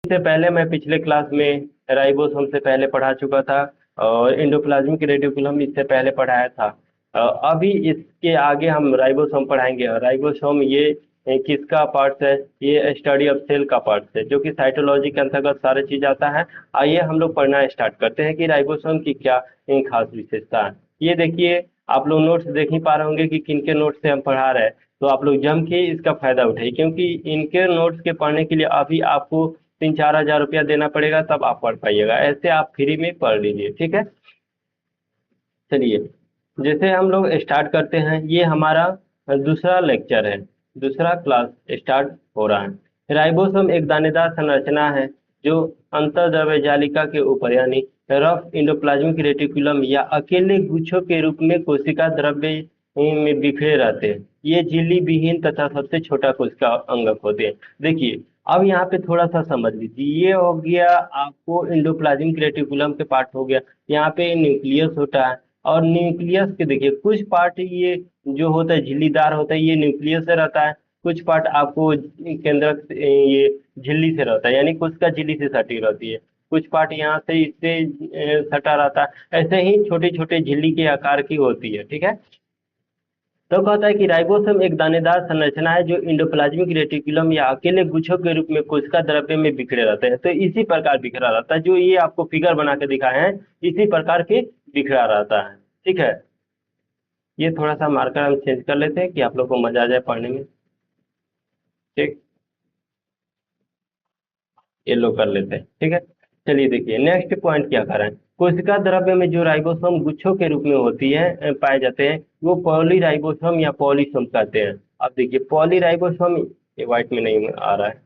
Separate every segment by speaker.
Speaker 1: इससे पहले मैं पिछले क्लास में राइबोसोम से पहले पढ़ा चुका था और एंडोप्लाज्मिक रेटिकुलम इससे पहले पढ़ाया था। अभी इसके आगे हम राइबोसोम पढ़ाएंगे और राइबोसोम ये किसका पार्ट है? ये स्टडी ऑफ सेल का पार्ट है जो कि साइटोलॉजी के अंतर्गत सारी चीज आता है। आइए हम लोग पढ़ना स्टार्ट करते हैं कि राइबोसोम की क्या खास विशेषता है। ये देखिए, आप लोग नोट्स देख ही पा रहे होंगे कि किन के नोट्स से हम पढ़ा रहे हैं, तो आप लोग जम के इसका फायदा उठाइए क्योंकि इनके नोट्स के पढ़ने के लिए अभी आपको 3-4 हज़ार रुपया देना पड़ेगा, तब आप पढ़ पाइएगा। ऐसे आप फ्री में पढ़ लीजिए, ठीक है। चलिए, जैसे हम लोग स्टार्ट करते हैं, ये हमारा दूसरा लेक्चर है, दूसरा क्लास स्टार्ट हो रहा है। राइबोसोम एक दानेदार संरचना है जो अंतर्द्रव्य जालिका के ऊपर यानी रफ इंडोप्लाज्मिक रेटिकुलम या अकेले गुच्छों के रूप में कोशिका द्रव्य में बिखरे रहते हैं। ये झिल्ली विहीन तथा सबसे छोटा कोशिका अंगक होते हैं। देखिए, अब यहाँ पे थोड़ा सा समझ लीजिए, ये हो गया आपको इंडोप्लाज्मिक रेटिकुलम के पार्ट हो गया। यहाँ पे न्यूक्लियस होता है और न्यूक्लियस के देखिए कुछ पार्ट ये जो होता है झिल्लीदार होता है, ये न्यूक्लियस से रहता है। कुछ पार्ट आपको केंद्रक ये झिल्ली से रहता है, यानी कोशिका झिल्ली से सटी रहती है। कुछ पार्ट यहाँ से इससे सटा रहता है। ऐसे ही छोटे छोटे झिल्ली के आकार की होती है, ठीक है। तो कहता है कि राइबोसोम एक दानेदार संरचना है जो इंडोप्लाज्मिक रेटिकुलम या अकेले गुच्छों के रूप में कोशिका द्रव्य में बिखरे रहते हैं। तो इसी प्रकार बिखरा रहता है, जो ये आपको फिगर बना के दिखाए हैं इसी प्रकार के बिखरा रहता है, ठीक है। ये थोड़ा सा मार्कर हम चेंज कर लेते हैं कि आप लोग को मजा आ जाए पढ़ने में, ठीक। येलो कर लेते हैं, ठीक है। चलिए देखिए, नेक्स्ट पॉइंट क्या कर रहे हैं। कोशिका द्रव्य में जो राइबोसोम गुच्छों के रूप में होती है पाए जाते हैं, वो पॉलीराइबोसोम या पॉलीसोम कहते हैं। अब देखिए, पॉलीराइबोसोम ये व्हाइट में नहीं आ रहा है,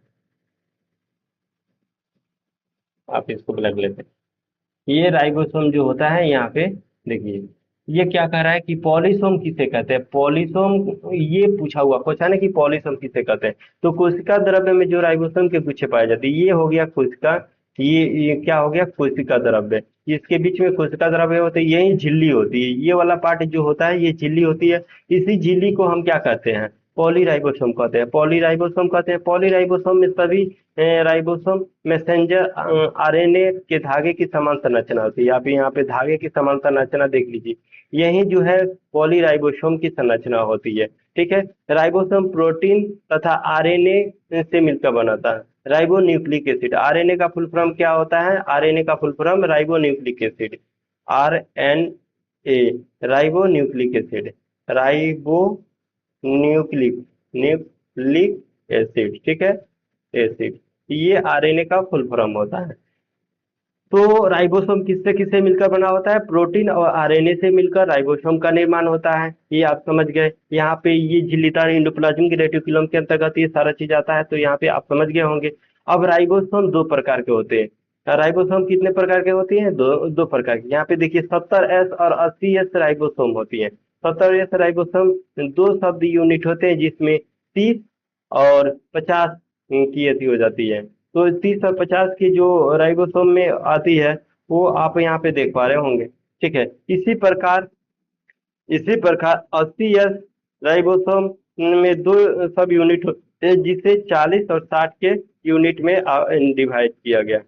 Speaker 1: आप इसको ब्लैक लेते हैं। ये राइबोसोम जो होता है यहाँ पे देखिए, ये क्या कह रहा है कि पॉलीसोम किसे कहते हैं। पॉलीसोम, ये पूछा हुआ क्वेश्चन है कि पॉलीसोम किसे कहते हैं। तो कोशिका द्रव्य में जो राइबोसोम के गुच्छे पाए जाते हैं, ये हो गया कोशिका, ये क्या हो गया कोशिका द्रव्य। इसके बीच में कोशिका द्रव्य होते हैं, यही झिल्ली होती है। ये वाला पार्ट जो होता है ये झिल्ली होती है। इसी झिल्ली को हम क्या कहते हैं? पॉलीराइबोसोम कहते हैं। पॉलीराइबोसोम कहते हैं। पॉलीराइबोसोम में सभी राइबोसोम मैसेंजर आरएनए के धागे की समान संरचना होती है। आप यहाँ पे धागे की समान संरचना देख लीजिए, यही जो है पॉलीराइबोसोम की संरचना होती है, ठीक है। राइबोसोम प्रोटीन तथा आरएनए से मिलकर बनाता है। राइबो न्यूक्लिक एसिड, आरएनए का फुल फॉर्म क्या होता है? आरएनए का full form ribo nucleic acid, RNA, ribo nucleic acid, ribo nucleic nucleic acid, ठीक है, एसिड, ये आरएनए का फुल फॉर्म होता है। तो राइबोसोम किससे किससे मिलकर बना होता है? प्रोटीन और आरएनए से मिलकर राइबोसोम का निर्माण होता है। ये आप समझ गए। यहाँ पे ये झिल्लीदार इंडोप्लाज्मिक रेटिकुलम के अंतर्गत ये सारा चीज आता है, तो यहाँ पे आप समझ गए होंगे। अब राइबोसोम दो प्रकार के होते हैं। राइबोसोम कितने प्रकार के होती हैं? दो प्रकार की। यहाँ पे देखिए 70S और 80S राइबोसोम होती है। 70S राइबोसोम दो शब्द यूनिट होते हैं जिसमें 30 और 50 की ऐसी हो जाती है। तो 30 और 50 की जो राइबोसोम में आती है वो आप यहाँ पे देख पा रहे होंगे, ठीक है। इसी प्रकार 80S राइबोसोम में दो सब यूनिट होते हैं जिसे 40 और 60 के यूनिट में डिवाइड किया गया।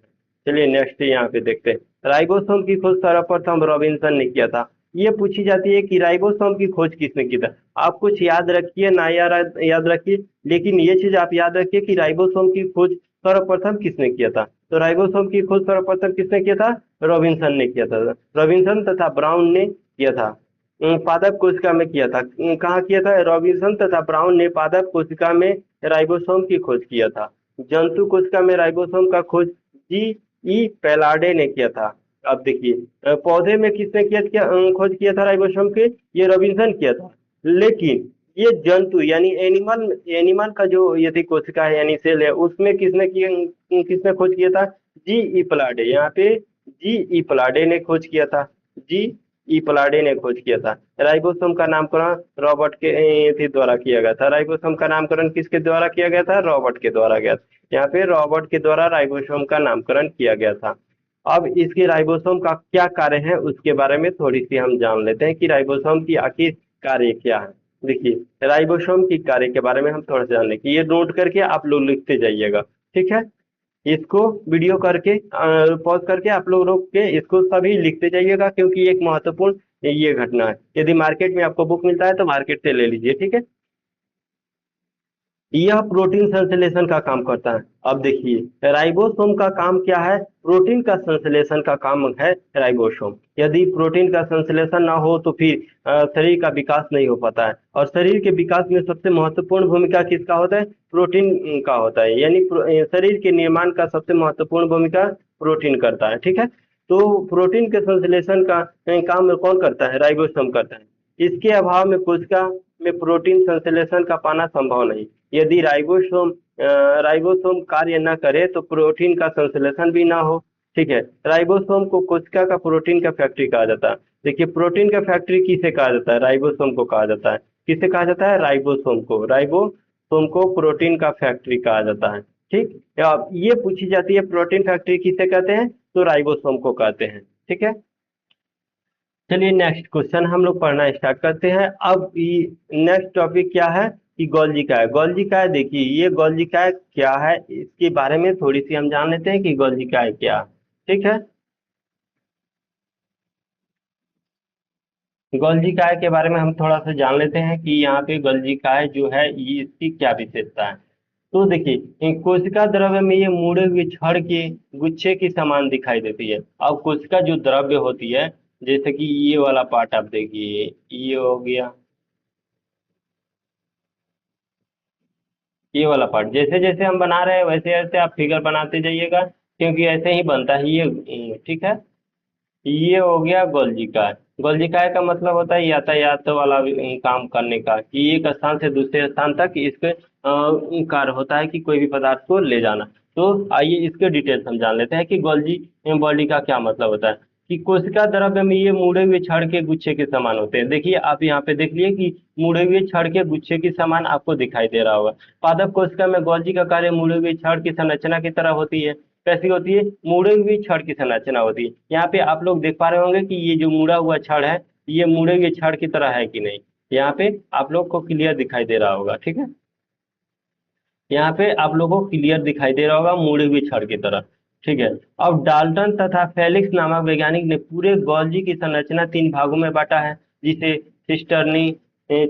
Speaker 1: चलिए नेक्स्ट यहाँ पे देखते हैं। राइबोसोम की खोज सर्वप्रथम रॉबिन्सन ने किया था। ये पूछी जाती है कि राइबोसोम की खोज किसने की था। आप कुछ याद रखिए ना याद रखिए, लेकिन ये चीज आप याद रखिए कि राइबोसोम की खोज सर्वप्रथम किसने किया था। तो राइबोसोम की खोज सर्वप्रथम किसने किया था? रॉबिन्सन ने किया था। रॉबिन्सन तथा ब्राउन ने किया था। पादप कोशिका में किया था। कहाँ किया था? रॉबिन्सन तथा ब्राउन ने पादप कोशिका में राइबोसोम की खोज किया था। जंतु कोशिका में राइबोसोम का खोज जी पेलार्डे ने किया था। अब देखिए, पौधे में किसने खोज किया था राइबोसोम के? ये रॉबिन्सन किया था। लेकिन ये जंतु यानी एनिमल का जो यदि कोशिका है यानी सेल है, उसमें किसने खोज किया था? जी पलार्डे। यहाँ पे जी पलार्डे ने खोज किया था। जी पलार्डे ने खोज किया था। राइबोसोम का नामकरण रॉबर्ट के द्वारा किया गया था। राइबोसोम का नामकरण किसके द्वारा किया गया था? रॉबर्ट के द्वारा गया था। यहाँ पे रॉबर्ट के द्वारा राइबोसोम का नामकरण किया गया था। अब इसके राइबोसोम का क्या कार्य है उसके बारे में थोड़ी सी हम जान लेते हैं कि राइबोसोम की आखिर कार्य क्या है। देखिए, राइबोसोम की कार्य के बारे में हम थोड़ा सा जान लें कि ये नोट करके आप लोग लिखते जाइएगा, ठीक है। इसको वीडियो करके पॉज करके आप लोग रोक के इसको सभी लिखते जाइएगा, क्योंकि ये एक महत्वपूर्ण ये घटना है। यदि मार्केट में आपको बुक मिलता है तो मार्केट से ले लीजिए, ठीक है। यह प्रोटीन संश्लेषण का काम करता है। अब देखिए राइबोसोम का काम क्या है, प्रोटीन का संश्लेषण का काम है राइबोसोम। यदि प्रोटीन का संश्लेषण ना हो तो फिर शरीर का विकास नहीं हो पाता है, और शरीर के विकास में सबसे महत्वपूर्ण भूमिका किसका होता है, प्रोटीन का होता है। यानी शरीर के निर्माण का सबसे महत्वपूर्ण भूमिका प्रोटीन करता है, ठीक है। तो प्रोटीन के संश्लेषण का काम कौन करता है, राइबोसोम करता है। इसके अभाव में कोशिका में प्रोटीन संश्लेषण का पाना संभव नहीं। यदि राइबोसोम कार्य न करे तो प्रोटीन का संश्लेषण भी ना हो, ठीक है। राइबोसोम को कोशिका का प्रोटीन का फैक्ट्री कहा जाता है। देखिए प्रोटीन का फैक्ट्री किसे कहा जाता है, राइबोसोम को कहा जाता है। किसे कहा जाता है, राइबोसोम को प्रोटीन का फैक्ट्री कहा जाता है, ठीक। अब ये पूछी जाती है प्रोटीन फैक्ट्री किसे कहते हैं, तो राइबोसोम को कहते हैं, ठीक है। चलिए नेक्स्ट क्वेश्चन हम लोग पढ़ना स्टार्ट करते हैं। अब नेक्स्ट टॉपिक क्या है कि गोल्जी काय। गोल्जी काय देखिए, ये गोल्जी काय क्या है इसके बारे में थोड़ी सी हम जान लेते हैं कि गोल्जी काय क्या, ठीक है। गोल्जी काय के बारे में हम थोड़ा सा जान लेते हैं कि यहाँ पे गोल्जी काय जो है ये इसकी क्या विशेषता है। तो देखिए कोशिका द्रव्य में ये मुड़े हुए छड़ के गुच्छे की समान दिखाई देती है। अब कोशिका जो द्रव्य होती है, जैसे कि ये वाला पार्ट आप देखिए, ये हो गया, ये वाला पार्ट जैसे जैसे हम बना रहे हैं वैसे वैसे आप फिगर बनाते जाइएगा, क्योंकि ऐसे ही बनता है ये, ठीक है। ये हो गया गोल्जिकाय। गोल्जिकाय का मतलब होता है यातायात वाला काम करने का, कि एक स्थान से दूसरे स्थान तक इसके कार्य होता है कि कोई भी पदार्थ को ले जाना। तो आइए इसके डिटेल्स हम जान लेते हैं कि गोल्जी बॉडी का क्या मतलब होता है। कि कोशिका द्रव्य में ये मुड़े हुए छड़ के गुच्छे के समान होते हैं। देखिए आप यहाँ पे देख लिए कि मुड़े हुए छड़ के गुच्छे के समान आपको दिखाई दे रहा होगा। पादप कोशिका में गोल्जी का कार्य मुड़े हुए छड़ की संरचना की तरह होती है। कैसी होती है, मुड़े हुई छड़ की संरचना होती है। यहाँ पे आप लोग देख पा रहे होंगे कि ये जो मुड़ा हुआ छड़ है, ये मुड़े हुए छड़ की तरह है कि नहीं। यहाँ पे आप लोग को क्लियर दिखाई दे रहा होगा, ठीक है। यहाँ पे आप लोगों को क्लियर दिखाई दे रहा होगा मुड़े हुए छड़ की तरह, ठीक है। अब डाल्टन तथा फेलिक्स नामक वैज्ञानिक ने पूरे गोल्जी की संरचना 3 भागों में बांटा है, जिसे सिस्टर्नी,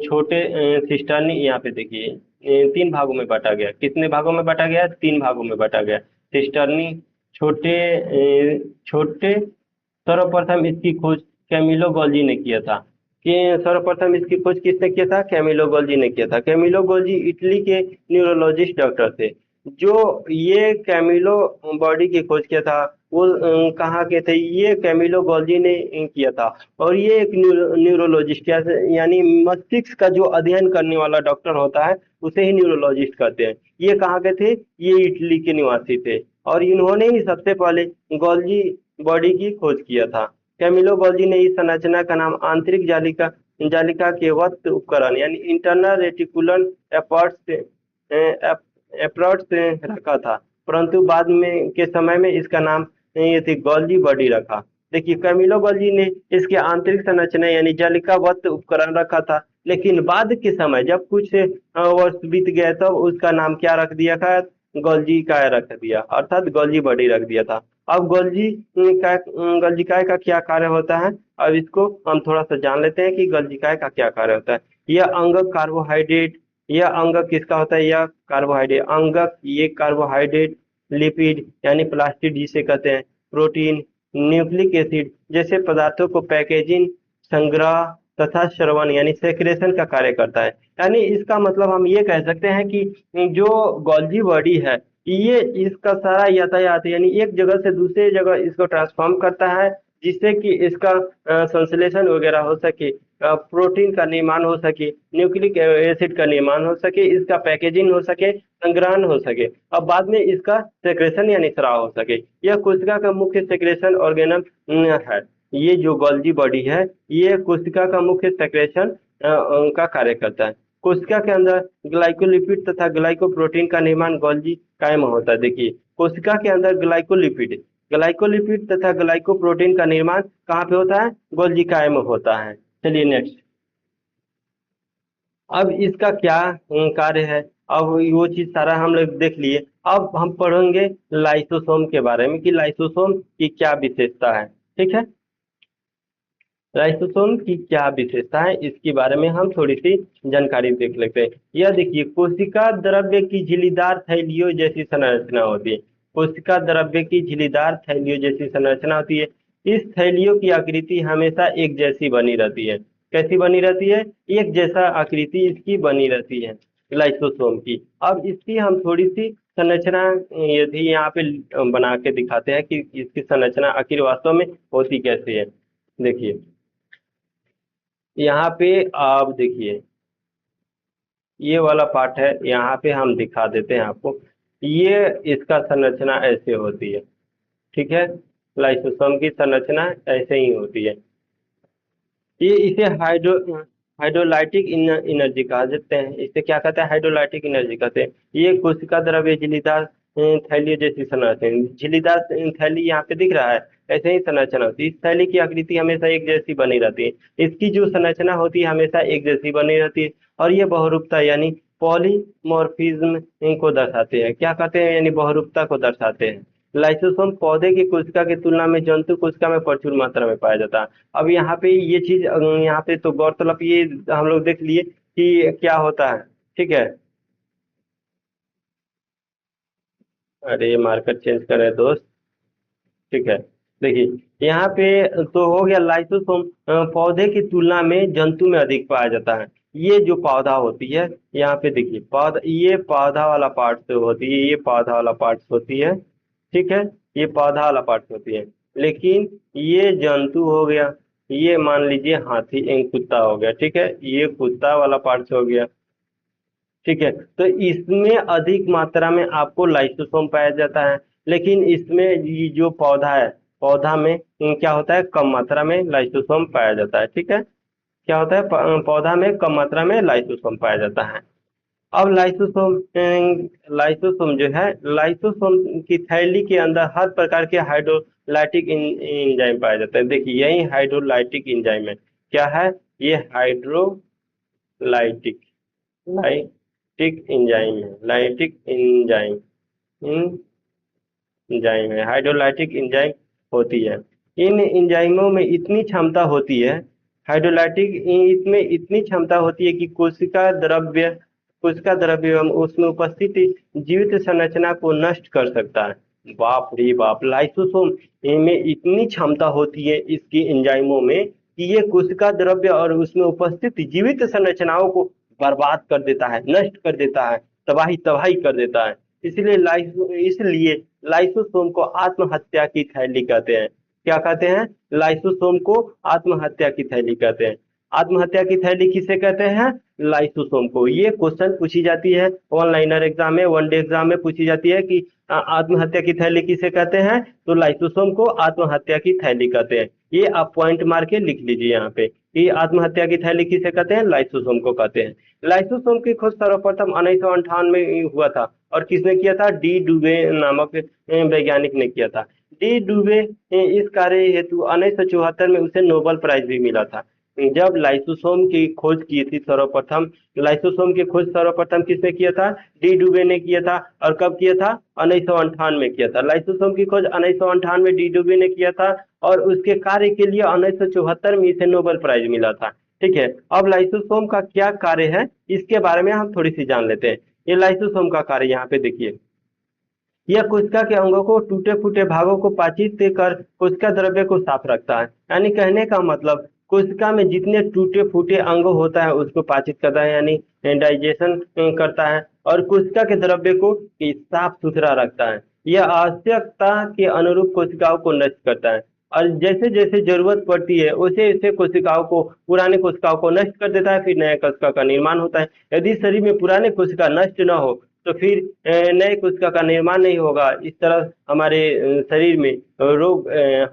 Speaker 1: छोटे सिस्टर्नी, यहाँ पे देखिए 3 भागों में बांटा गया। कितने भागों में बांटा गया, 3 भागों में बांटा गया। सिस्टर्नी छोटे छोटे, सर्वप्रथम इसकी खोज कैमिलो गोल्जी ने किया था। कि सर्वप्रथम इसकी खोज किसने किया था, कैमिलो गोल्जी ने किया था। कैमिलो गोल्जी इटली के न्यूरोलॉजिस्ट डॉक्टर थे। जो ये कैमिलो बॉडी की खोज किया था वो कहाँ के थे, ये कैमिलो गोल्जी ने किया था। और ये एक न्यूरोलॉजिस्ट यानी मस्तिष्क का जो अध्ययन करने वाला डॉक्टर होता है उसे ही न्यूरोलॉजिस्ट कहते हैं। ये कहाँ के थे, ये इटली के निवासी थे, और इन्होंने ही सबसे पहले गोल्जी बॉडी की खोज किया था। कैमिलो गोल्जी ने इस संरचना का नाम आंतरिक जालिका जालिका के वक्त उपकरण यानी इंटरनल रेटिकुलर अप्रोच से रखा था, परंतु बाद में के समय में इसका नाम ये थी गोल्जी बॉडी रखा। देखिए कैमिलो गोल्जी ने इसके आंतरिक संरचना यानी जालिकावत उपकरण रखा था, लेकिन बाद के समय जब कुछ वर्ष बीत गए तब उसका नाम क्या रख दिया था, गोल्जी काय रख दिया, अर्थात गोल्जी बॉडी रख दिया था। अब गोल्जिकाय का क्या कार्य होता है, अब इसको हम थोड़ा सा जान लेते हैं कि गोल्जिकाय का क्या कार्य होता है। यह अंगक कार्बोहाइड्रेट, यह अंगक किसका होता है, यह कार्बोहाइड्रेट अंगक, ये कार्बोहाइड्रेट, लिपिड यानी प्लास्टिड जिसे कहते हैं, प्रोटीन, न्यूक्लिक एसिड जैसे पदार्थों को पैकेजिंग, संग्रह तथा श्रवण यानी सेक्रेशन का कार्य करता है। यानी इसका मतलब हम ये कह सकते हैं कि जो गोल्जी बॉडी है ये इसका सारा यातायात यानी एक जगह से दूसरे जगह इसको ट्रांसफॉर्म करता है, जिससे कि इसका संश्लेषण वगैरह हो सके, प्रोटीन का निर्माण हो सके, न्यूक्लिक एसिड का निर्माण हो सके, इसका पैकेजिंग हो सके, संग्रहण हो सके, अब बाद में इसका सेक्रेशन यानी स्राव हो सके। यह कोशिका का मुख्य सेक्रेशन ऑर्गेनल है। ये जो गोल्जी बॉडी है ये कोशिका का मुख्य सेक्रेशन का कार्य करता है। कोशिका के अंदर ग्लाइकोलिपिड तथा ग्लाइकोप्रोटीन का निर्माण गोल्जी काय में होता है। देखिए कोशिका के अंदर ग्लाइकोलिपिड तथा ग्लाइकोप्रोटीन का निर्माण कहाँ पे होता है, गोल्जी काय में होता है। चलिए नेक्स्ट, अब इसका क्या कार्य है, अब वो चीज सारा हम लोग देख लिए। अब हम पढ़ेंगे लाइसोसोम के बारे में कि लाइसोसोम की क्या विशेषता है। ठीक है, लाइसोसोम की क्या विशेषता है इसके बारे में हम थोड़ी सी जानकारी देख लेते हैं। यह देखिए, कोशिका द्रव्य की झिल्लीदार थैलियों जैसी संरचना होती है। कोशिका द्रव्य की झिल्लीदार थैलियों जैसी संरचना होती है। इस थैलियों की आकृति हमेशा एक जैसी बनी रहती है। कैसी बनी रहती है? एक जैसा आकृति इसकी बनी रहती है लाइसोसोम की। अब इसकी हम थोड़ी सी संरचना यदि यहाँ पे बना के दिखाते हैं कि इसकी संरचना आखिर वास्तव में होती कैसे है। देखिए, यहाँ पे आप देखिए, ये वाला पार्ट है, यहाँ पे हम दिखा देते हैं आपको। ये इसका संरचना ऐसे होती है। ठीक है, लाइसोसोम की संरचना ऐसे ही होती है। ये इसे हाइड्रोलाइटिक एनर्जी कहा जाते हैं। इसे क्या कहते हैं? हाइड्रोलाइटिक एनर्जी कहते हैं। ये कोशिका द्रव्य झिल्लीदार थैली जैसी संरचना, झिल्लीदार थैली यहाँ पे दिख रहा है, ऐसे ही संरचना होती है। इस थैली की आकृति हमेशा एक जैसी बनी रहती है। इसकी जो संरचना होती है हमेशा एक जैसी बनी रहती है, और ये बहुरूपता यानी पॉलीमॉर्फिज्म को दर्शाते हैं। क्या कहते हैं? यानी बहुरूपता को दर्शाते हैं। लाइसोसोम पौधे की कोशिका की तुलना में जंतु कोशिका में प्रचुर मात्रा में पाया जाता है। अब यहाँ पे ये चीज यहाँ पे तो गौरतलब ये हम लोग देख लिए कि क्या होता है। ठीक है, अरे मार्कर चेंज कर रहे हैं दोस्त। ठीक है, देखिए यहाँ पे तो हो गया लाइसोसोम पौधे की तुलना में जंतु में अधिक पाया जाता है। ये जो पौधा होती है, यहाँ पे देखिए पौधा, ये पौधा वाला पार्ट से होती है, ये पौधा वाला पार्ट होती है। ठीक है, ये पौधा वाला पार्ट होती है। लेकिन ये जंतु हो गया, ये मान लीजिए हाथी कुत्ता हो गया। ठीक है, ये कुत्ता वाला पार्ट हो गया। ठीक है, तो इसमें अधिक मात्रा में आपको लाइसोसोम पाया जाता है। लेकिन इसमें ये जो पौधा है, पौधा में क्या होता है? कम मात्रा में लाइसोसोम पाया जाता है। ठीक है, क्या होता है? पौधा में कम मात्रा में लाइसोसोम पाया जाता है। अब लाइसोसोम जो है, लाइसोसोम की थैली के अंदर हर प्रकार के हाइड्रोलाइटिक एंजाइम पाया जाता है। देखिए यही हाइड्रोलाइटिक एंजाइम है। क्या है? ये हाइड्रोलाइटिक लाइटिक एंजाइम है। लाइटिक एंजाइम एंजाइम है, हाइड्रोलाइटिक एंजाइम होती है। इन एंजाइमों में इतनी क्षमता होती है, हाइड्रोलाइटिक इसमें इतनी क्षमता होती है कि कोशिका द्रव्य एवं उसमें उपस्थित जीवित संरचना को नष्ट कर सकता है। बाप रे बाप, लाइसोसोम में इतनी क्षमता होती है इसकी एंजाइमों में कि ये कोशिका द्रव्य और उसमें उपस्थित जीवित संरचनाओं को बर्बाद कर देता है, नष्ट कर देता है, तबाही तबाही कर देता है। इसलिए लाइसोसोम को आत्महत्या की थैली कहते हैं। क्या कहते हैं? लाइसोसोम को आत्महत्या की थैली कहते हैं। आत्महत्या की थैली किसे कहते हैं? लाइसोसोम को। ये क्वेश्चन पूछी जाती है वन लाइनर एग्जाम में, वन डे एग्जाम में पूछी जाती है कि आत्महत्या की थैली किसे कहते हैं? तो लाइसोसोम को आत्महत्या की थैली कहते हैं। ये आप पॉइंट मार के लिख लीजिए यहाँ पे कि आत्महत्या की थैली किसे कहते हैं? लाइसोसोम को कहते हैं। लाइसोसोम की खोज सर्वप्रथम 1958 में हुआ था, और किसने किया था? डी डुबे नामक वैज्ञानिक ने किया था। डी डुबे इस कार्य हेतु 1974 में उसे नोबेल प्राइज भी मिला था। जब लाइसोसोम की खोज की थी सर्वप्रथम, लाइसोसोम की खोज सर्वप्रथम किसने किया था? डी डुबे ने किया था। और कब किया था? 1958 में किया था। लाइसोसोम की खोज 1958 में डी डुबे ने किया था, और उसके कार्य के लिए 1974 में इसे नोबेल प्राइज मिला था। ठीक है, अब लाइसोसोम का क्या कार्य है इसके बारे में हम थोड़ी सी जान लेते हैं। ये लाइसोसोम का कार्य यहाँ पे देखिए, यह कोशिका के अंगों को, टूटे फूटे भागों को पाचित कर कोशिका द्रव्य को साफ रखता है। यानी कहने का मतलब, कोशिका में जितने टूटे फूटे अंग होता है उसको पाचित करता है, यानी डाइजेशन करता है, और कोशिका के द्रव्य को साफ सुथरा रखता है। यह आवश्यकता के अनुरूप कोशिकाओं को नष्ट करता है, और जैसे जैसे जरूरत पड़ती है वैसे वैसे कोशिकाओं को, पुराने कोशिकाओं को नष्ट कर देता है, फिर नए कोशिका का निर्माण होता है। यदि शरीर में पुराने कोशिका नष्ट न हो तो फिर नए कोशिका का निर्माण नहीं होगा। इस तरह हमारे शरीर में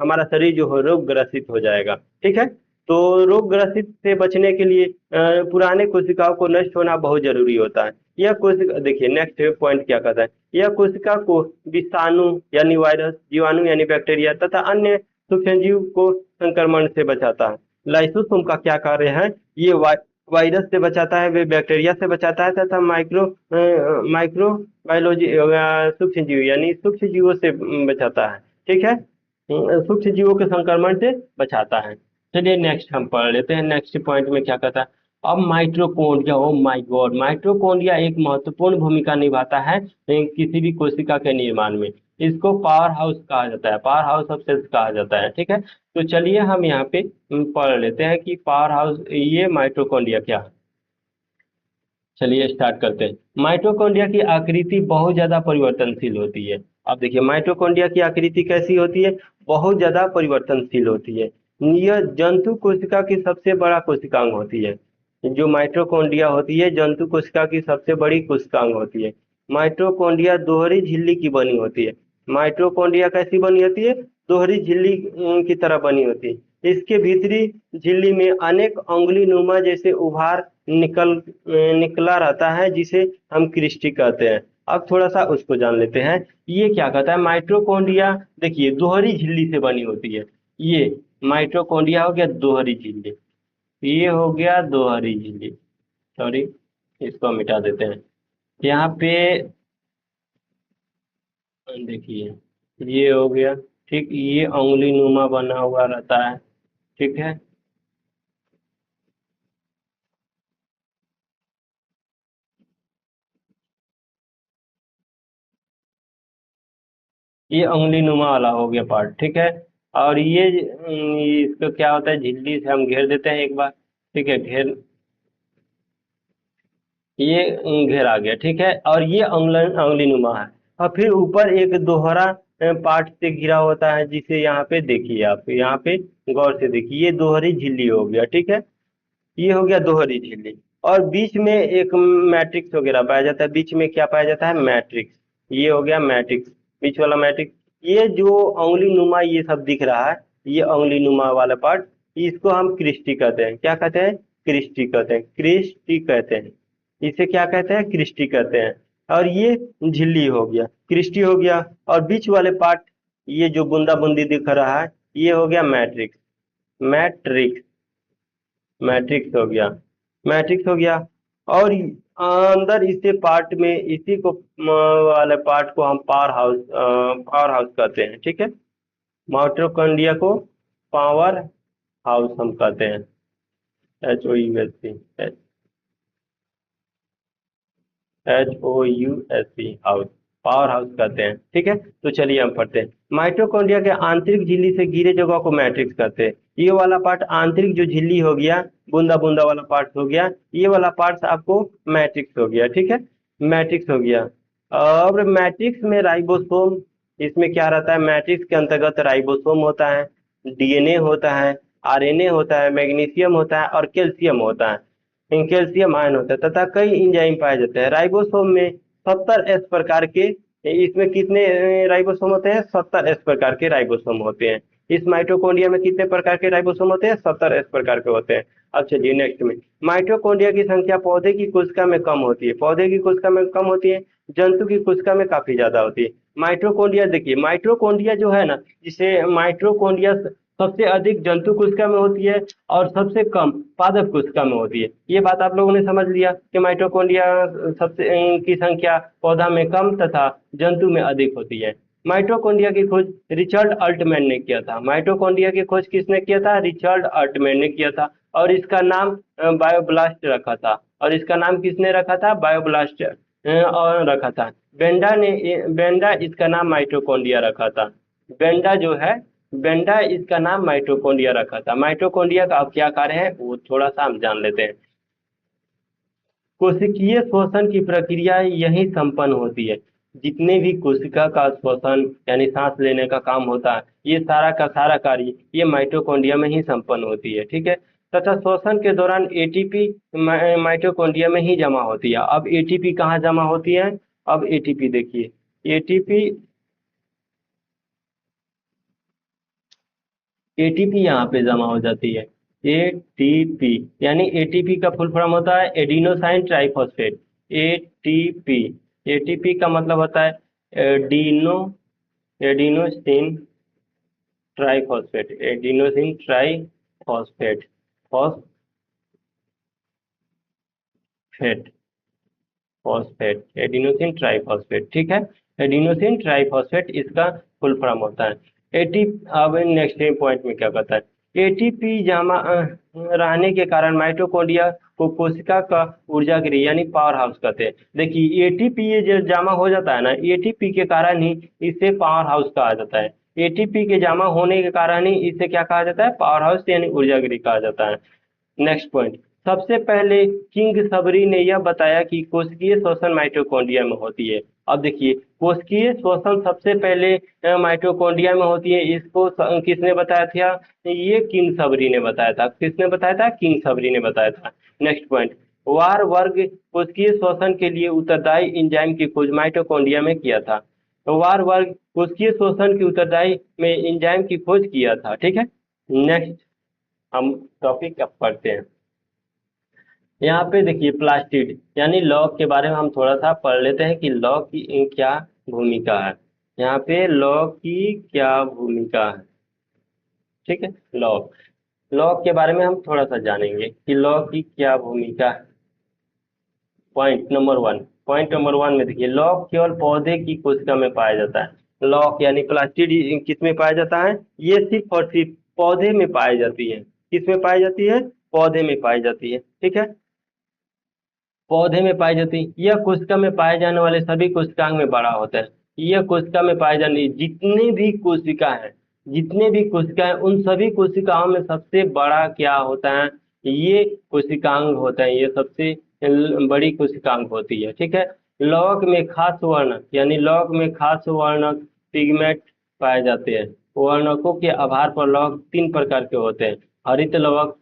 Speaker 1: हमारा शरीर जो है रोग ग्रसित हो जाएगा। ठीक है, तो रोग ग्रसित से बचने के लिए पुराने कोशिकाओं को नष्ट होना बहुत जरूरी होता है। यह कोशिका, देखिए नेक्स्ट पॉइंट क्या कहता है, यह कोशिका को विषाणु यानी वायरस, जीवाणु यानी बैक्टीरिया तथा अन्य सूक्ष्मजीव को संक्रमण से बचाता है। लाइसोसोम का क्या कार्य है? ये वायरस से बचाता है, वे बैक्टीरिया से बचाता है तथा माइक्रो बायोलॉजी सूक्ष्म जीव यानी सूक्ष्म जीवों से बचाता है। ठीक है, सूक्ष्म जीवों के संक्रमण से बचाता है। चलिए नेक्स्ट हम पढ़ लेते हैं, नेक्स्ट पॉइंट में क्या कहता है। अब mitochondria, oh my God, mitochondria एक महत्वपूर्ण भूमिका निभाता है किसी भी कोशिका के निर्माण में। इसको पावर हाउस कहा जाता है, पावर हाउस ऑफ सेल्स कहा जाता है। ठीक है, तो चलिए हम यहाँ पे पढ़ लेते हैं कि पावर हाउस ये माइटोकॉन्ड्रिया क्या है। चलिए स्टार्ट करते हैं। माइटोकॉन्ड्रिया की आकृति बहुत ज्यादा परिवर्तनशील होती है। अब देखिए माइटोकॉन्ड्रिया की आकृति कैसी होती है, बहुत ज्यादा परिवर्तनशील होती है। यह जंतु कोशिका की सबसे बड़ा कोशिकांग होती है। जो माइटोकॉन्ड्रिया होती है जंतु कोशिका की सबसे बड़ी कोशिकांग होती है। माइटोकॉन्ड्रिया दोहरी झिल्ली की बनी होती है। माइटोकॉन्ड्रिया कैसी बनी होती है, दोहरी झिल्ली की तरह बनी होती है। इसके भीतरी झिल्ली में अनेक अंगुली नुमा जैसे उभार निकला रहता है, जिसे हम क्रिस्टी कहते हैं। अब थोड़ा सा उसको जान लेते हैं। ये क्या कहता है, माइटोकॉन्ड्रिया देखिए दोहरी झिल्ली से बनी होती है। ये माइटोकॉन्ड्रिया हो गया दोहरी झिल्ली, ये हो गया दोहरी झिल्ली, सॉरी इसको हम मिटा देते हैं। यहाँ पे देखिए ये हो गया, ठीक, ये उंगली नुमा बना हुआ रहता है। ठीक है, ये उंगली नुमा वाला हो गया पार्ट। ठीक है, और ये इसको क्या होता है, झिल्ली से हम घेर देते हैं एक बार। ठीक है, घेर, ये घेर आ गया। ठीक है, और ये उंगली नुमा है। और फिर ऊपर एक दोहरा पार्ट से घिरा होता है, जिसे यहाँ पे देखिए, आप यहाँ पे गौर से देखिए, ये दोहरी झिल्ली हो गया। ठीक है, ये हो गया दोहरी झिल्ली। और बीच में एक मैट्रिक्स वगैरह पाया जाता है, बीच में क्या पाया जाता है, मैट्रिक्स। ये हो गया मैट्रिक्स, बीच वाला मैट्रिक्स। ये जो उंगली नुमा ये सब दिख रहा है, ये उंगली नुमा वाला पार्ट, इसको हम क्रिस्टी कहते हैं। क्या कहते हैं, क्रिस्टी कहते हैं, क्रिस्टी कहते हैं। इसे क्या कहते हैं, क्रिस्टी कहते हैं। और ये झिल्ली हो गया, क्रिस्टी हो गया। और बीच वाले पार्ट, ये जो बूंदा बूंदी दिख रहा है, ये हो गया मैट्रिक्स। मैट्रिक्स, मैट्रिक्स हो गया, मैट्रिक्स हो गया। और अंदर इसे पार्ट में इसी को वाले पार्ट को हम पावर हाउस कहते हैं। ठीक है, माइटोकॉन्ड्रिया को पावर हाउस हम कहते हैं, HOUSE, HOUSE house, power house कहते हैं। ठीक है, तो चलिए हम पढ़ते हैं। माइटोकॉन्ड्रिया के आंतरिक झिल्ली से घिरे जगह को मैट्रिक्स कहते हैं। ये वाला पार्ट आंतरिक जो झिल्ली हो गया, बूंदा बूंदा वाला पार्ट हो गया, ये वाला पार्ट आपको मैट्रिक्स हो गया। ठीक है, मैट्रिक्स हो गया। अब मैट्रिक्स में राइबोसोम, इसमें क्या रहता है, मैट्रिक्स के अंतर्गत राइबोसोम होता है, DNA होता है, RNA होता है, मैग्नीशियम होता है और कैल्शियम होता है, कैल्शियम आयन होता है तथा कई एंजाइम पाए जाते हैं। राइबोसोम में 70S प्रकार के, इसमें कितने राइबोसोम होते हैं, 70S प्रकार के राइबोसोम होते हैं। इस माइटोकॉन्ड्रिया में कितने प्रकार के राइबोसोम होते हैं, 70S प्रकार के होते हैं। अब चलिए नेक्स्ट में, माइटोकॉन्ड्रिया की संख्या पौधे की कोशिका में कम होती है, पौधे की कोशिका में कम होती है, जंतु की कोशिका में काफी ज्यादा होती है। माइटोकॉन्ड्रिया देखिए, माइटोकॉन्ड्रिया जो है ना, जिसे माइटोकॉन्ड्रिया सबसे अधिक जंतु कोशिका में होती है और सबसे कम पादप कोशिका में होती है। ये बात आप लोगों ने समझ लिया कि माइटोकॉन्ड्रिया सबसे की संख्या पौधा में कम तथा जंतु में अधिक होती है। माइटोकॉन्ड्रिया की खोज रिचर्ड अल्टमैन ने किया था। माइटोकॉन्ड्रिया की खोज किसने किया था, रिचर्ड अल्टमैन ने किया था। और इसका नाम बायोब्लास्ट रखा था। और इसका नाम किसने रखा था, बायोब्लास्ट और रखा था। बेंडा इसका नाम माइटोकॉन्ड्रिया रखा था। बेंडा जो है, बेंडा इसका नाम माइटोकॉन्ड्रिया रखा था। माइटोकॉन्ड्रिया का अब क्या कार्य है वो थोड़ा सा हम जान लेते हैं। कोशिकीय श्वसन की प्रक्रिया यही संपन्न होती है। जितने भी कोशिका का श्वसन यानी सांस लेने का काम होता है, ये सारा का सारा कार्य ये माइटोकॉन्ड्रिया में ही संपन्न होती है। ठीक है, तथा श्वसन के दौरान ATP माइटोकॉन्ड्रिया में ही जमा होती है। अब ATP कहाँ जमा होती है, अब ATP देखिए, एटीपी एटीपी यहाँ पे जमा हो जाती है। एटीपी यानी एटीपी का फुल फॉर्म होता है एडिनोसाइन ट्राइफॉस्फेट। एटीपी, एटीपी का मतलब होता है adeno adenosine triphosphate, adenosine triphosphate, phos triphosphate, phosphate, adenosine triphosphate, ठीक है। एडिनोसिन ट्राइफॉस्फेट इसका फुल फॉर्म होता है। एटी अब नेक्स्ट पॉइंट में क्या कहता है, एटीपी जमा रहने के कारण माइटोकॉन्ड्रिया को कोशिका का ऊर्जा गृह यानी पावर हाउस कहते हैं। देखिए एटीपी ये जो जमा हो जाता है ना, एटीपी के कारण ही इसे पावर हाउस कहा जाता है। एटीपी के जमा होने के कारण ही इसे क्या कहा जाता है, पावर हाउस यानी ऊर्जा गृह कहा जाता है। नेक्स्ट पॉइंट, सबसे पहले किंग सबरी ने यह बताया कि कोशिकीय श्वसन माइटोकॉन्ड्रिया में होती है। अब देखिए कोशिकीय श्वसन सबसे पहले माइटोकॉन्ड्रिया में होती है, इसको किसने बताया था, ये किंग सबरी ने बताया था। किसने बताया था, किंग सबरी ने बताया था। नेक्स्ट पॉइंट, वार वर्ग कोशिकीय श्वसन के लिए उत्तरदायी एंजाइम की खोज माइटोकॉन्ड्रिया में किया था। तो वार वर्ग कोशिकीय श्वसन की उत्तरदायी में एंजाइम की खोज किया था, ठीक है। नेक्स्ट हम टॉपिक अब पढ़ते हैं। यहाँ पे देखिए प्लास्टिड यानी लॉग के बारे में हम थोड़ा सा पढ़ लेते हैं कि लॉग की क्या भूमिका है। यहाँ पे लॉग की क्या भूमिका है, ठीक है। लॉग, लॉग के बारे में हम थोड़ा सा जानेंगे कि लॉग की क्या भूमिका है। पॉइंट नंबर वन में देखिए लॉग केवल पौधे की कोशिका में पाया जाता है। लॉग यानी प्लास्टिड किस में पाया जाता है, ये सिर्फ और सिर्फ पौधे में पाई जाती है। किस में पाई जाती है, पौधे में पाई जाती है, ठीक है। पौधे में पाई जाती है। यह कोशिका में पाए जाने वाले सभी कोशिकांग में बड़ा होता है। यह कोशिका में पाए जाने जितने भी कोशिका हैं, जितने भी कोशिका हैं, उन सभी कोशिकाओं में सबसे बड़ा क्या होता है, ये कोशिकांग होता है। ये सबसे बड़ी कोशिकांग होती है, ठीक है। लौक में खास वर्णक यानी लौक में खास वर्णक पिगमेंट पाए जाते हैं। वर्णकों के आधार पर लौक तीन प्रकार के होते हैं। हरित लवक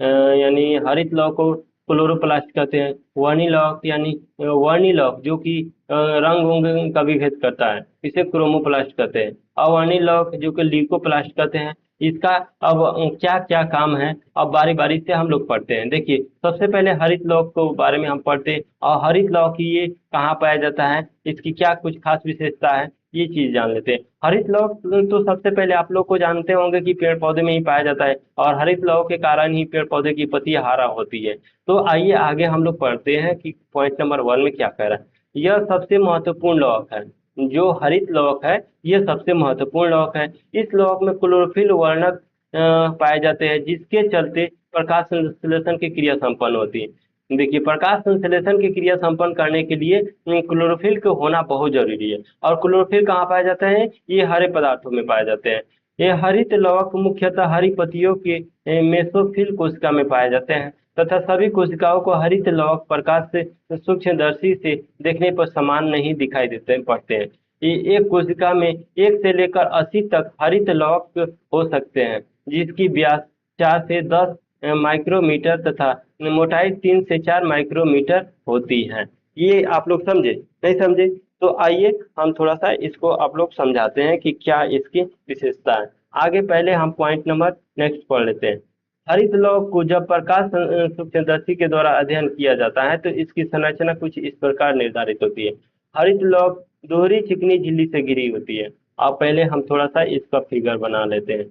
Speaker 1: यानी हरित लौक को क्लोरोप्लास्ट कहते हैं। वर्णी लौक यानी वर्णी लौक जो कि रंग उंग का भी भेद करता है, इसे क्रोमोप्लास्ट कहते हैं। अवर्णी लौक जो कि ल्यूकोप्लास्ट कहते हैं। इसका अब क्या क्या काम है, अब बारी बारी से हम लोग पढ़ते हैं। देखिए सबसे पहले हरित लौक के बारे में हम पढ़ते हैं, और हरित लौक ये कहाँ पाया जाता है, इसकी क्या कुछ खास विशेषता है, ये चीज जान लेते हैं। हरित लौक तो सबसे पहले आप लोग को जानते होंगे कि पेड़ पौधे में ही पाया जाता है, और हरित लौक के कारण ही पेड़ पौधे की पत्ती हरा होती है। तो आइए आगे हम लोग पढ़ते हैं कि पॉइंट नंबर वन में क्या कह रहा है। यह सबसे महत्वपूर्ण लौक है, जो हरित लौक है यह सबसे महत्वपूर्ण लौक है। इस लौक में क्लोरोफिल वर्णक पाए जाते हैं, जिसके चलते प्रकाश संश्लेषण की क्रिया संपन्न होती है। देखिए प्रकाश संश्लेषण की क्रिया संपन्न करने के लिए क्लोरोफिल को होना बहुत जरूरी है। और क्लोरोफिल कहाँ पाए जाते हैं, ये हरे पदार्थों में पाए जाते हैं। ये हरित लवक मुख्यतः हरी पत्तियों के मेसोफिल कोशिका में पाए जाते हैं, तथा सभी कोशिकाओं को हरित लवक प्रकाश से सूक्ष्मदर्शी से देखने पर समान नहीं दिखाई देते पड़ते हैं। ये एक कोशिका में 1 से लेकर 80 तक हरित लवक हो सकते हैं, जिसकी व्यास 4 से 10 माइक्रोमीटर तथा मोटाई 3 से 4 माइक्रोमीटर होती है। ये आप लोग समझे, नहीं समझे तो आइए हम थोड़ा सा इसको आप लोग समझाते हैं कि क्या इसकी विशेषता है। आगे पहले हम पॉइंट नंबर नेक्स्ट पढ़ लेते हैं। हरित लौक को जब प्रकाश सूक्ष्मदर्शी के द्वारा अध्ययन किया जाता है तो इसकी संरचना कुछ इस प्रकार निर्धारित होती है। हरित लौक दोहरी चिकनी झिल्ली से घिरी होती है। अब पहले हम थोड़ा सा इसका फिगर बना लेते हैं।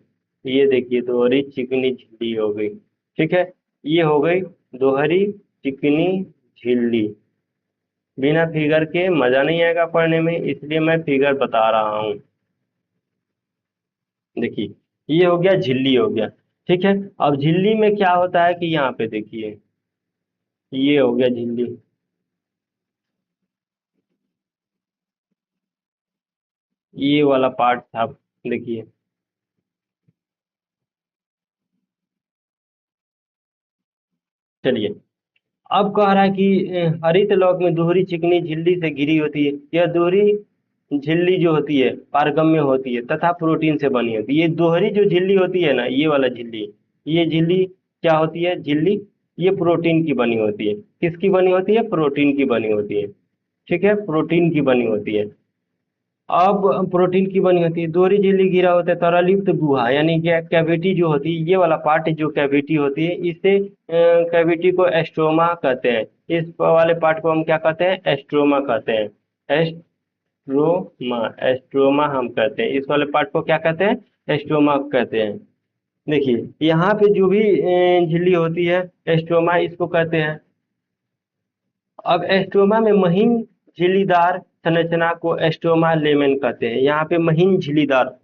Speaker 1: ये देखिए दोहरी चिकनी झिल्ली हो गई, ठीक है। ये हो गई दोहरी चिकनी झिल्ली। बिना फिगर के मजा नहीं आएगा पढ़ने में, इसलिए मैं फिगर बता रहा हूँ। देखिए ये हो गया, झिल्ली हो गया, ठीक है। अब झिल्ली में क्या होता है कि यहाँ पे देखिए ये हो गया झिल्ली। ये वाला पार्ट था, देखिए चलिए। अब कह रहा है कि हरित लौक में दोहरी चिकनी झिल्ली से घिरी होती है। यह दोहरी झिल्ली जो होती है पारगम्य होती है तथा प्रोटीन से बनी होती है। ये दोहरी जो झिल्ली होती है ना, ये वाला झिल्ली, ये झिल्ली क्या होती है, झिल्ली ये प्रोटीन की बनी होती है। किसकी बनी होती है, प्रोटीन की बनी होती है, ठीक है, प्रोटीन की बनी होती है। अब प्रोटीन की बनी होती है। दोहरी झिल्ली घिरा होता है तरलयुक्त गुहा यानी कैविटी जो होती है, ये वाला पार्ट जो कैविटी होती है, इसे कैविटी को एस्ट्रोमा कहते हैं। इस वाले पार्ट को हम क्या कहते हैं, एस्ट्रोमा कहते हैं। एस्ट्रोमा, एस्ट्रोमा हम कहते हैं। इस वाले पार्ट को क्या कहते हैं, एस्ट्रोमा कहते हैं। देखिए यहाँ पे जो भी झिल्ली होती है एस्ट्रोमा इसको कहते हैं। अब एस्ट्रोमा में महीन झिल्लीदार संरचना को एस्ट्रोमा लेमेन कहते हैं। यहाँ पे महीन झिल्लीदार,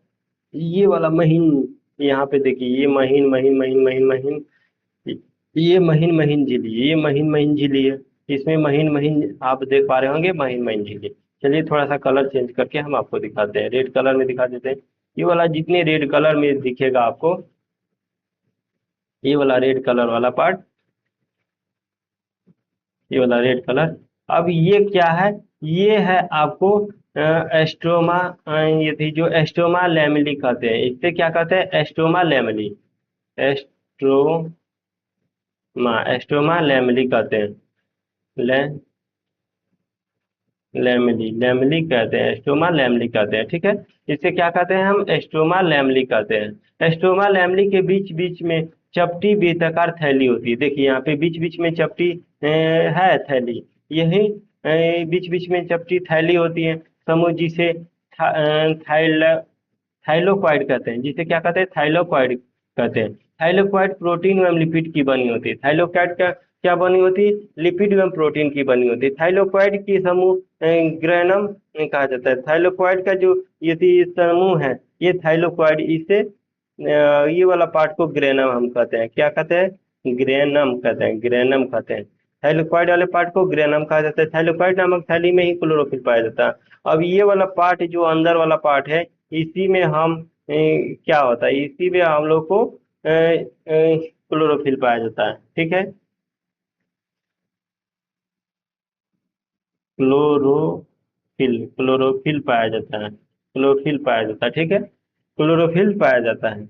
Speaker 1: ये वाला महीन, यहाँ पे देखिए ये महीन महीन महीन महीन महीन, ये महीन महीन झिल्ली, ये महीन महीन झिल्ली है। इसमें महीन महीन आप देख पा रहे होंगे, महीन महीन झिल्ली। चलिए थोड़ा सा कलर चेंज करके हम आपको दिखाते हैं, रेड कलर में दिखा देते हैं। ये वाला जितने रेड कलर में दिखेगा आपको, ये वाला रेड कलर वाला पार्ट, ये वाला रेड कलर। अब ये क्या है, ये है आपको एस्ट्रोमा, ये थी जो एस्ट्रोमा लैमेली कहते हैं। इससे क्या कहते हैं, एस्ट्रोमा लैमेली, एस्ट्रोमा, एस्ट्रोमा लैमेली कहते हैं। ले लैमेली, लैमेली कहते हैं, एस्ट्रोमा लैमेली कहते हैं, ठीक है। इसे क्या कहते हैं हम, एस्ट्रोमा लैमेली कहते हैं। एस्ट्रोमा लैमेली के बीच बीच में चपटी बेताकार थैली होती है। देखिए यहाँ पे बीच बीच में चपटी है थैली, यही बीच बीच में चपटी थैली होती है समूह, जिसे थाइल थाइलोक्वाइड कहते हैं। जिसे क्या कहते हैं, थाइलोक्वाइड कहते हैं। थाइलोक्वाइड प्रोटीन एवं लिपिड की बनी होती है। थाइलोक्वाइड का क्या बनी होती है, लिपिड एवं प्रोटीन की बनी होती है। थाइलोक्वाइड की समूह ग्रेनम कहा जाता है। थाइलोक्वाइड का जो यदि समूह है, ये थाइलोक्वाइड, इसे ये वाला पार्ट को ग्रेनम हम कहते हैं। क्या कहते हैं, ग्रेनम कहते हैं, ग्रेनम कहते हैं। थाइलोक्वाइड वाले पार्ट को ग्रेनम कहा जाता है। थाइलोक्वाइड नामक थैली में ही क्लोरोफिल पाया जाता है। अब ये वाला पार्ट जो अंदर वाला पार्ट है, इसी में हम क्या होता है, इसी में हम लोग को क्लोरोफिल पाया जाता है, ठीक है। क्लोरोफिल, क्लोरोफिल पाया जाता है, क्लोरोफिल पाया जाता है, ठीक है, क्लोरोफिल पाया जाता है।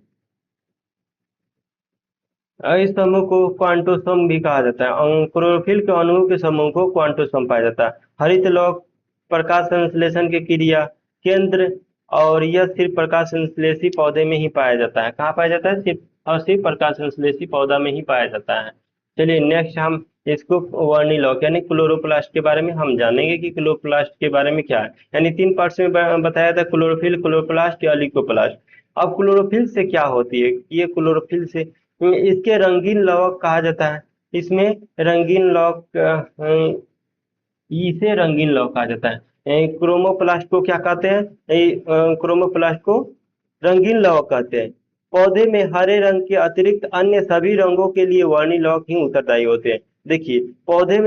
Speaker 1: इस समूह को क्वांटोसोम भी कहा जाता है। क्लोरोफिल के अणुओं के समूह को क्वांटोसोम पाया जाता है। हरित लौक प्रकाश संश्लेषण की क्रिया केंद्र, और यह सिर्फ प्रकाश संश्लेषी पौधे में ही पाया जाता है। कहाँ पाया जाता है, सिर्फ और सिर्फ प्रकाश संश्लेषी पौधा में ही पाया जाता है। चलिए नेक्स्ट हम इसको वर्नी लॉक यानी क्लोरोप्लास्ट के बारे में हम जानेंगे कि क्लोरोप्लास्ट के बारे में क्या है। यानी 3 पार्ट्स में बताया था, क्लोरोफिल, क्लोरोप्लास्ट या लिकोप्लास्ट। अब क्लोरोफिल से क्या होती है, ये क्लोरोफिल से इसके रंगीन लवक कहा जाता है। इसमें रंगीन लवक, इसे रंगीन लौह कहा जाता है। क्रोमोप्लास्ट को क्या कहते हैं, क्रोमोप्लास्ट को रंगीन लौह कहते हैं। पौधे में हरे रंग के अतिरिक्त अन्य सभी रंगों के लिए वर्णी लौह ही उत्तरदायी होते हैं। देखिए पौधे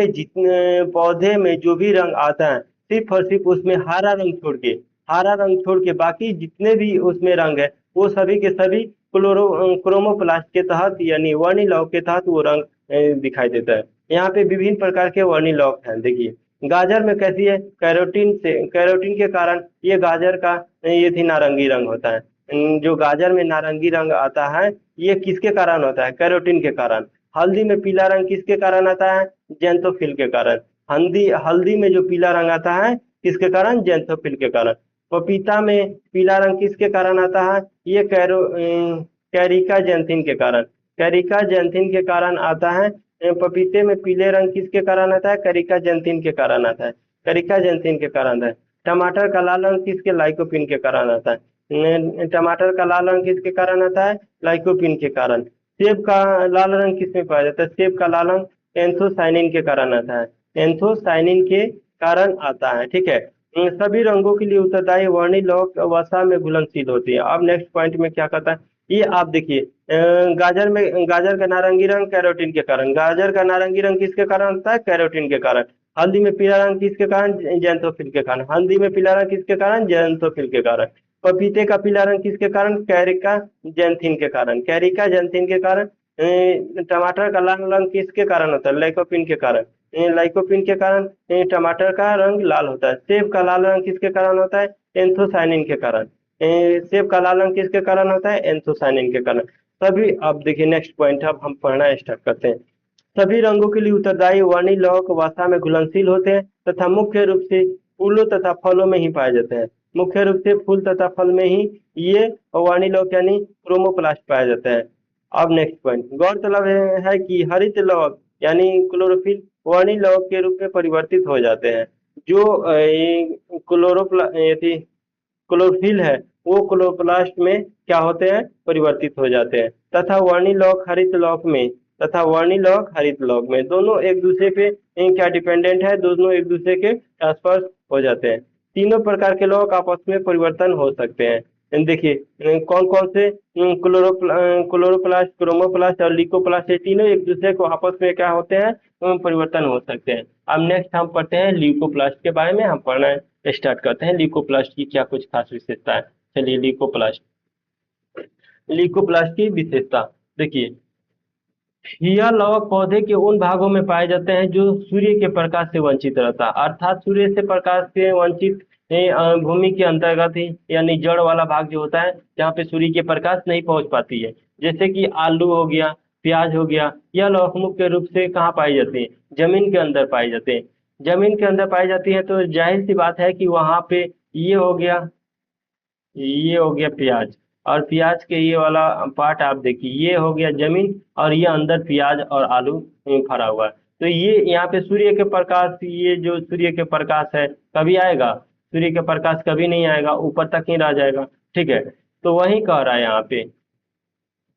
Speaker 1: में जो भी रंग आता है, सिर्फ और सिर्फ उसमें हरा रंग छोड़ के बाकी जितने भी उसमें रंग है, वो सभी के सभी क्रोमोप्लास्ट के तहत यानी वर्णी लौह के तहत वो रंग दिखाई देता है। यहाँ पे विभिन्न प्रकार के वर्णी लौह हैं। देखिए गाजर में कैसी है, कैरोटीन के कारण ये गाजर का ये थी नारंगी रंग होता है। जो गाजर में नारंगी रंग आता है, ये किसके कारण होता है, कैरोटीन के कारण। हल्दी में पीला रंग किसके कारण आता है, जेंथोफिल के कारण। हल्दी हल्दी में जो पीला रंग आता है, किसके कारण, जेंथोफिल के कारण। पपीता में पीला रंग किसके कारण आता है, ये कैरिका जेंथिन के कारण। कैरिका जेंथिन के कारण आता है। पपीते में पीले रंग किसके कारण आता है, करिका जेंथिन के कारण आता है, करिका जेंथिन के कारण आता है। टमाटर का लाल रंग किसके, लाइकोपिन के कारण आता है। टमाटर का लाल रंग किसके कारण आता है, लाइकोपिन के कारण। सेब का लाल रंग किसमें पाया जाता है, सेब का लाल रंग एंथोसाइनिन के कारण आता है, एंथोसाइनिन के कारण आता है, ठीक है। सभी रंगों के लिए उत्तरदायी वर्णी लौह वसा में घुलनशील होती है। अब नेक्स्ट पॉइंट में क्या कहता है, ये आप देखिए गाजर का नारंगी रंग कैरोटीन के कारण। गाजर का नारंगी रंग किसके कारण होता है, कैरोटीन के कारण। हल्दी में पीला रंग किसके कारण, जेंथोफिल के कारण। हल्दी में पीला रंग किसके कारण, जेंथोफिल के कारण। पपीते का पीला रंग किसके कारण, कैरिका जेंथिन के कारण, कैरिका जेंथिन के कारण। टमाटर का लाल रंग किसके कारण होता है, लाइकोपिन के कारण, लाइकोपिन के कारण टमाटर का रंग लाल होता है। सेब का लाल रंग किसके कारण होता है, एंथोसाइनिन के कारण। सेब का लाल रंग किसके कारण होता है, एंथोसाइनिन के कारण। सभी, अब देखिए नेक्स्ट पॉइंट, अब हम पढ़ना स्टार्ट करते हैं। सभी रंगों के लिए उत्तरदायी वर्णी लौह वसा में घुलनशील होते हैं तथा मुख्य रूप से फूलों तथा फलों में ही पाए जाते हैं। मुख्य रूप से फूल तथा फल में ही ये वर्णी लौह यानी क्रोमोप्लास्ट पाया जाता है। अब नेक्स्ट पॉइंट, गौरतलब है कि हरित लौह यानी क्लोरोफिल वर्णी लौह के रूप में परिवर्तित हो जाते हैं। जो क्लोरोप्ला क्लोरोफिल है, वो क्लोरोप्लास्ट में क्या होते हैं, परिवर्तित हो जाते हैं, तथा वर्णी लौह हरित लौह में तथा वर्णिलॉग हरित लॉग में दोनों एक दूसरे पे क्या डिपेंडेंट है, दोनों एक दूसरे के ट्रांसफर हो जाते हैं। तीनों प्रकार के लॉग आपस में परिवर्तन हो सकते हैं। देखिए कौन कौन से क्लोरोप्लास्ट, क्रोमोप्लास्ट और ल्यूकोप्लास्ट, ये तीनों एक दूसरे को आपस में क्या होते हैं, परिवर्तन हो सकते हैं। अब नेक्स्ट हम पढ़ते हैं ल्यूकोप्लास्ट के बारे में, हम पढ़ना स्टार्ट करते हैं ल्यूकोप्लास्ट की क्या कुछ खास विशेषता है। चलिए ल्यूकोप्लास्ट, ल्यूकोप्लास्ट की विशेषता देखिए, यह लवक पौधे के उन भागों में पाए जाते हैं जो सूर्य के प्रकाश से वंचित रहता है, अर्थात सूर्य से प्रकाश से वंचित भूमि के अंतर्गत ही, यानी जड़ वाला भाग जो होता है जहाँ पे सूर्य के प्रकाश नहीं पहुंच पाती है, जैसे कि आलू हो गया, प्याज हो गया, यह लवक मुख्य रूप से कहाँ पाई जाती है, जमीन के अंदर पाई जाते हैं। जमीन के अंदर पाई जाती है तो जाहिर सी बात है कि वहां पे ये हो गया, ये हो गया प्याज, और प्याज के ये वाला पार्ट आप देखिए, ये हो गया जमीन और ये अंदर प्याज और आलू फरा हुआ है। तो ये यहाँ पे सूर्य के प्रकाश, ये जो सूर्य के प्रकाश है कभी आएगा, सूर्य के प्रकाश कभी नहीं आएगा, ऊपर तक ही रह जाएगा। ठीक है, तो वही कह रहा है यहाँ पे,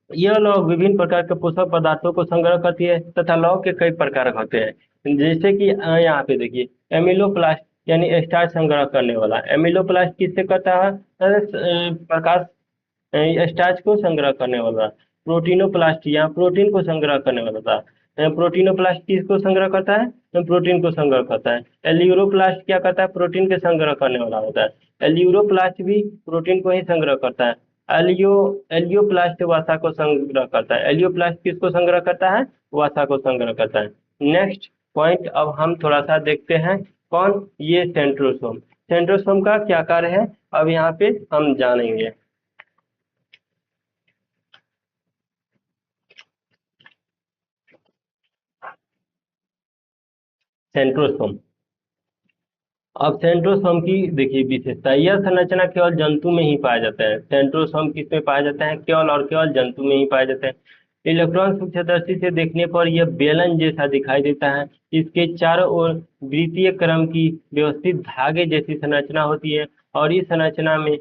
Speaker 1: यह लौह विभिन्न प्रकार के पोषक पदार्थों को संग्रह करती है तथा लौह के कई प्रकार होते हैं, जैसे कि यहाँ पे देखिए एमिलोप्लास्ट, यानी स्टार्च संग्रह करने वाला। एमिलोप्लास्ट किससे करता है, प्रकाश स्टार्च को संग्रह करने वाला। प्रोटीनोप्लास्ट या प्रोटीन को संग्रह करने वाला था। प्रोटीनोप्लास्ट किसको संग्रह करता है, प्रोटीन को संग्रह करता है। एल्यूरोप्लास्ट क्या करता है, प्रोटीन के संग्रह करने वाला होता है। एल्यूरोप्लास्ट भी प्रोटीन को ही संग्रह करता है। एलियो एलियोप्लास्ट वसा को संग्रह करता है। एलियोप्लास्ट किसको संग्रह करता है, वसा को संग्रह करता है। नेक्स्ट पॉइंट अब हम थोड़ा सा देखते हैं, कौन, ये सेंट्रोसोम। सेंट्रोसोम का क्या कार्य है अब यहाँ पे हम जानेंगे। सेंट्रोसोम, अब सेंट्रोसोम की देखिए विशेषता, यह संरचना केवल जंतु में ही पाया जाता है। सेंट्रोसोम किस में पाया जाता है, केवल और केवल जंतु में ही पाया जाता है। इलेक्ट्रॉन सूक्ष्मदर्शी से देखने पर यह बेलन जैसा दिखाई देता है। इसके चारों ओर वृत्तीय क्रम की व्यवस्थित धागे जैसी संरचना होती है और इस संरचना में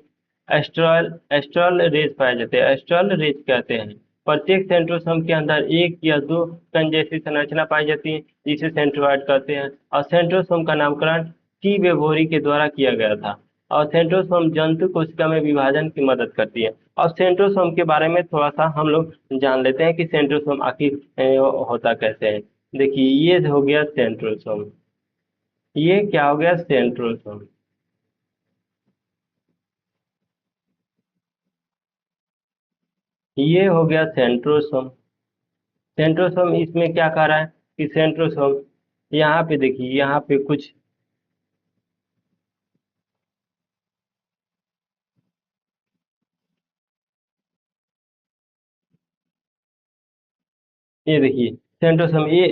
Speaker 1: एस्ट्रल एस्ट्रल रेज पाए जाते हैं। एस्ट्रल रेज कहते हैं। प्रत्येक सेंट्रोसोम के अंदर एक या दो कण जैसी संरचना पाई जाती है जिसे सेंट्रोइड कहते हैं, और सेंट्रोसोम का नामकरण टी वेबोरी के द्वारा किया गया था। और सेंट्रोसोम जंतु कोशिका में विभाजन की मदद करती है। और सेंट्रोसोम के बारे में थोड़ा सा हम लोग जान लेते हैं कि सेंट्रोसोम आखिर होता कैसे है। देखिए ये हो गया सेंट्रोसोम, ये क्या हो गया सेंट्रोसोम, ये हो गया सेंट्रोसोम। सेंट्रोसोम इसमें क्या कह रहा है कि सेंट्रोसोम, यहाँ पे देखिए, यहाँ पे कुछ, ये देखिए सेंट्रोसोम, ये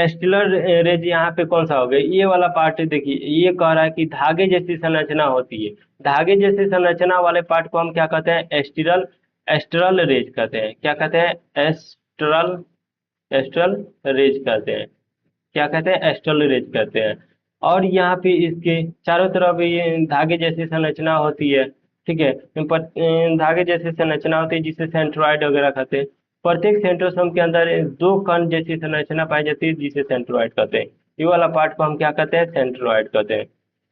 Speaker 1: एस्टिलर रेज यहाँ पे कौन सा हो गया, ये वाला पार्ट देखिए, ये कह रहा है कि धागे जैसी संरचना होती है। धागे जैसी संरचना वाले पार्ट को हम क्या कहते हैं, एस्टिरल एस्ट्रल रेज कहते हैं। क्या कहते हैं, एस्ट्रल एस्ट्रल रेज कहते हैं। क्या कहते हैं, एस्ट्रल रेज कहते हैं। और यहाँ पे इसके चारों तरफ ये धागे जैसी संरचना होती है। ठीक है, धागे जैसी संरचना होती है जिसे सेंट्रोइड वगैरह कहते हैं। प्रत्येक सेंट्रोसोम के अंदर दो कण जैसी संरचना पाई जाती है जिसे सेंट्रोइड कहते हैं। ये वाला पार्ट को हम क्या कहते हैं, सेंट्रोइड कहते हैं।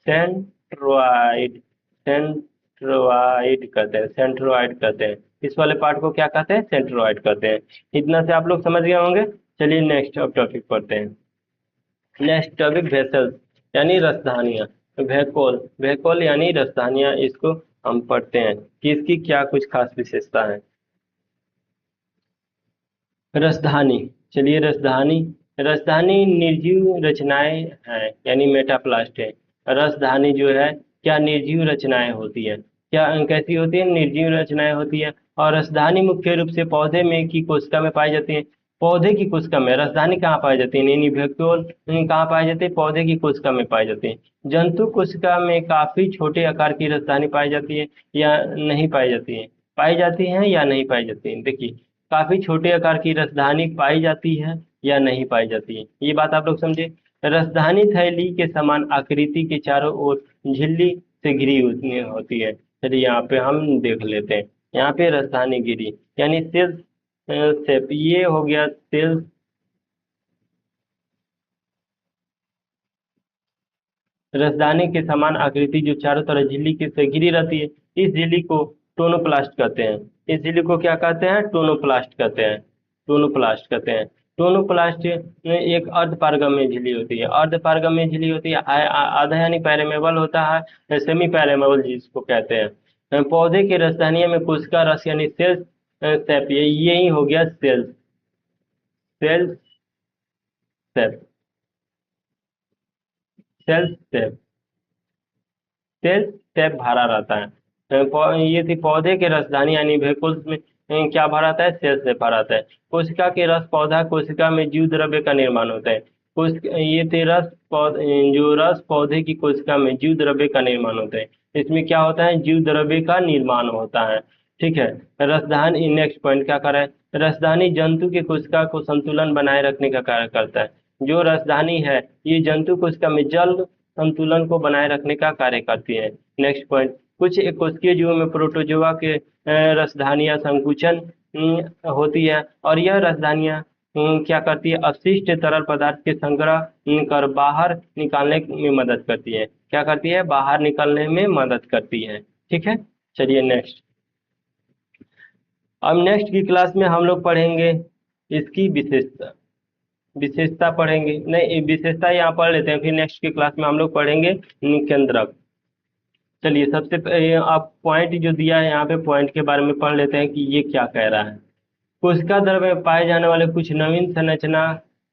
Speaker 1: सेंट्रोइड सेंट्रोइड कहते हैं, सेंट्रोइड कहते हैं। इस वाले पार्ट को क्या कहते हैं, सेंट्रोइड कहते हैं। इतना से आप लोग समझ गए होंगे। चलिए नेक्स्ट अब टॉपिक पढ़ते हैं। नेक्स्ट टॉपिक वेसल्स, यानी रसधानियाँ। वैकोल, वैकोल यानी रसधानियाँ, इसको हम पढ़ते हैं कि इसकी क्या कुछ खास विशेषता है। रसधानी, चलिए रसधानी, रसधानी निर्जीव रचनाएं हैं, यानी मेटाप्लास्ट है। रसधानी जो है क्या निर्जीव रचनाएं होती है, क्या कैसी होती है, निर्जीव रचनाएं होती है। और रसधानी मुख्य रूप से पौधे में की कोशिका में पाई जाती है। पौधे की कोशिका में रसधानी कहाँ पाई जाती है, यानी वैक्यूल कहाँ पाई जाती है, पौधे की कोशिका में पाई जाती है। जंतु कोशिका में काफी छोटे आकार की रसधानी पाई जाती है या नहीं पाई जाती है, पाई जाती है या नहीं पाई जाती है। देखिए काफी छोटे आकार की रसधानी पाई जाती है या नहीं पाई जाती है, ये बात आप लोग समझे। रसधानी थैली के समान आकृति के चारों ओर झिल्ली से घिरी होती है। चलिए यहाँ पे हम देख लेते हैं। यहाँ पे रसधानी गिरी यानी सेल्स शेप, ये हो गया सेल्स रसदानी के समान आकृति जो चारों तरफ झिल्ली के से घिरी रहती है, इस झिल्ली को टोनोप्लास्ट कहते हैं। इस झिल्ली को क्या कहते हैं? टोनोप्लास्ट कहते हैं। टोनोप्लास्ट कहते हैं। टोनोप्लास्ट में एक अर्धपारगम्य झिल्ली होती है। अर्धपारगम्य झिल्ली होती है, आधा यानी पैरेमेबल होता है, सेमी पैरेमेबल जिसको कहते हैं। पौधे के रसदानियों में कोशिका रस यानी सेल्स सेप, यही हो गया सेल्स सेल्स सेप सेल्स सेप सेल्स सेप भरा रहता है। ये थी पौधे के रसदानी यानी वेहिकल्स में क्या भरा रहता है? सेल्स से भरा रहता है। कोशिका के रस पौधा कोशिका में जीव द्रव्य का निर्माण होता है। ये थे जो रस पौधे की कोशिका में जीव द्रव्य का निर्माण होता है। इसमें क्या होता है? जीव द्रव्य का निर्माण होता है। ठीक है। रसदानी, नेक्स्ट पॉइंट क्या कर रहा है? रसदानी जंतु की कोशिका को संतुलन बनाए रखने का कार्य करता है। जो रसदानी है ये जंतु कोशिका में जल संतुलन को बनाए रखने का कार्य करती है। नेक्स्ट पॉइंट, कुछ कोशिकीय जीवों में प्रोटोजोआ के रसधानियां संकुचन होती है और यह रसधानियां क्या करती है? अपशिष्ट तरल पदार्थ के संग्रह कर बाहर निकालने में मदद करती है। क्या करती है? बाहर निकलने में मदद करती है। ठीक है, चलिए नेक्स्ट। अब नेक्स्ट की क्लास में हम लोग पढ़ेंगे इसकी विशेषता पढ़ेंगे। नहीं, विशेषता यहाँ पढ़ लेते हैं, फिर नेक्स्ट की क्लास में हम लोग पढ़ेंगे केंद्रक। चलिए सबसे पहले आप पॉइंट जो दिया है यहाँ पे, पॉइंट के बारे में पढ़ लेते हैं कि ये क्या कह रहा है। कोशिका द्रव्य में पाए जाने वाले कुछ नवीन संरचना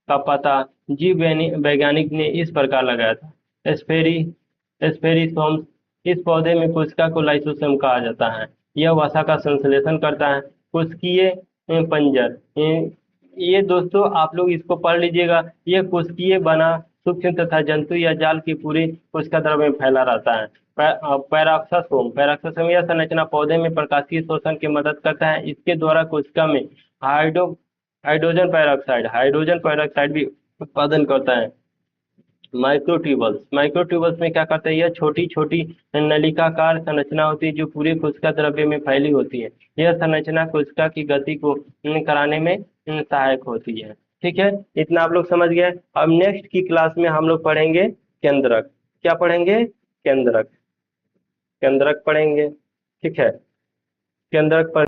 Speaker 1: का पता जीव वैज्ञानिक ने इस प्रकार लगाया था। एस्पेरिसोम्स, इस पौधे में कोशिका को लाइसोसोम कहा जाता है। यह वसा का संश्लेषण करता है। कोशिकीय पंजर, ये दोस्तों आप लोग इसको पढ़ लीजिएगा। यह कोशिकीय बना सूक्ष्म तथा जंतु या जाल की पूरी कोशिका द्रव्य में फैला रहता है। पैराक्सोसोम, यह संरचना पौधे में प्रकाशीय शोषण की मदद करता है। इसके द्वारा कोशिका में हाइड्रोजन पेरोक्साइड भी उत्पादन करता है। माइक्रोट्यूबल्स में क्या करता है? यह छोटी छोटी नलिकाकार संरचना होती है जो पूरे कोशिका द्रव्य में फैली होती है। यह संरचना कोशिका की गति को कराने में सहायक होती है। ठीक है, इतना आप लोग समझ गए। अब नेक्स्ट की क्लास में हम लोग पढ़ेंगे केंद्रक। क्या पढ़ेंगे? केंद्रक पढ़ेंगे। ठीक है, केंद्रक पर